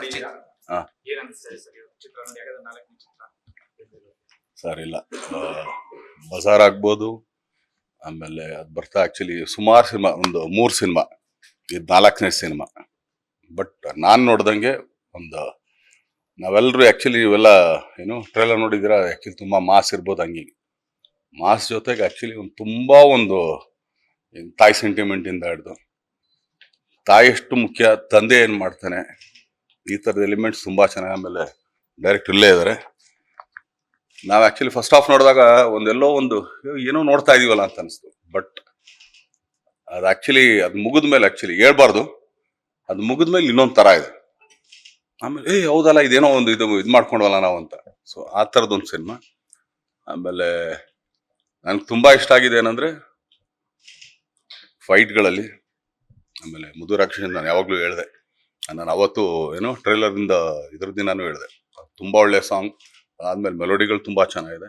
ನೋಡಿದ್ದೀರಾ? ಹಾ ಏನ್ ಅನ್ಸುತ್ತೆ ಸರ್ ಇದು ಚಿತ್ರ ನೋಡಿ? ಯಾಕಂದ್ರೆ 4ನೇ ಚಿತ್ರ. ಸರ್ ಇಲ್ಲ, ಬಜಾರ್ ಆಗ್ಬೋದು, ಆಮೇಲೆ ಅದು ಬರ್ತಾ ಆಕ್ಚುಲಿ ಸುಮಾರು ಸಿನಿಮಾ, ಒಂದು 3 ಸಿನಿಮಾ, ಇದು 4ನೇ ಸಿನಿಮಾ. ಬಟ್ ನಾನು ನೋಡ್ದಂಗೆ ಒಂದು ನಾವೆಲ್ಲರೂ ಆಕ್ಚುಲಿ ಇವೆಲ್ಲ ಏನು ಟ್ರೇಲರ್ ನೋಡಿದಿರ, ಆಕ್ಚುಲಿ ತುಂಬಾ ಮಾಸ್ ಇರ್ಬೋದು, ಹಂಗೆ ಮಾಸ್ ಜೊತೆಗೆ ಆಕ್ಚುಲಿ ಒಂದು ತುಂಬಾ ಒಂದು ತಾಯಿ ಸೆಂಟಿಮೆಂಟ್ ಇಂದ ಹಿಡ್ದು ತಾಯಿ ಎಷ್ಟು ಮುಖ್ಯ, ತಂದೆ ಏನ್ ಮಾಡ್ತಾನೆ, ಈ ತರದ ಎಲಿಮೆಂಟ್ಸ್ ತುಂಬಾ ಚೆನ್ನಾಗಿ. ಆಮೇಲೆ ಡೈರೆಕ್ಟ್ ಇಲ್ಲೇ ಇದಾರೆ. ನಾವ್ ಆಕ್ಚುಲಿ ಫಸ್ಟ್ ಹಾಫ್ ನೋಡಿದಾಗ ಒಂದೆಲ್ಲೋ ಒಂದು ಏನೋ ನೋಡ್ತಾ ಇದೀವಲ್ಲ ಅಂತ ಅನಿಸ್ತು. ಬಟ್ ಅದು ಆಕ್ಚುಲಿ ಅದು ಮುಗಿದ್ಮೇಲೆ ಆಕ್ಚುಲಿ ಹೇಳ್ಬಾರ್ದು, ಅದು ಮುಗಿದ್ಮೇಲೆ ಇನ್ನೊಂದ್ ತರ ಇದೆ. ಆಮೇಲೆ ಹೌದಲ್ಲ, ಇದೇನೋ ಒಂದು ಇದು ಮಾಡ್ಕೊಂಡ್ವಲ್ಲ ನಾವು ಅಂತ. ಸೊ ಆ ತರದೊಂದು ಸಿನಿಮಾ. ಆಮೇಲೆ ನನ್ಗೆ ತುಂಬಾ ಇಷ್ಟ ಆಗಿದೆ ಏನಂದ್ರೆ ಫೈಟ್ಗಳಲ್ಲಿ. ಆಮೇಲೆ ಮುದುರಾಕ್ಷಿ ನಾನು ಯಾವಾಗ್ಲೂ ಹೇಳಿದೆ, ನಾನು ಅವತ್ತು ಏನೋ ಟ್ರೈಲರ್ ಇಂದ ಇದ್ರ ದಿನಾನು ಹೇಳಿದೆ, ತುಂಬಾ ಒಳ್ಳೆ ಸಾಂಗ್. ಆದ್ಮೇಲೆ ಮೆಲೋಡಿಗಳು ತುಂಬಾ ಚೆನ್ನಾಗಿದೆ.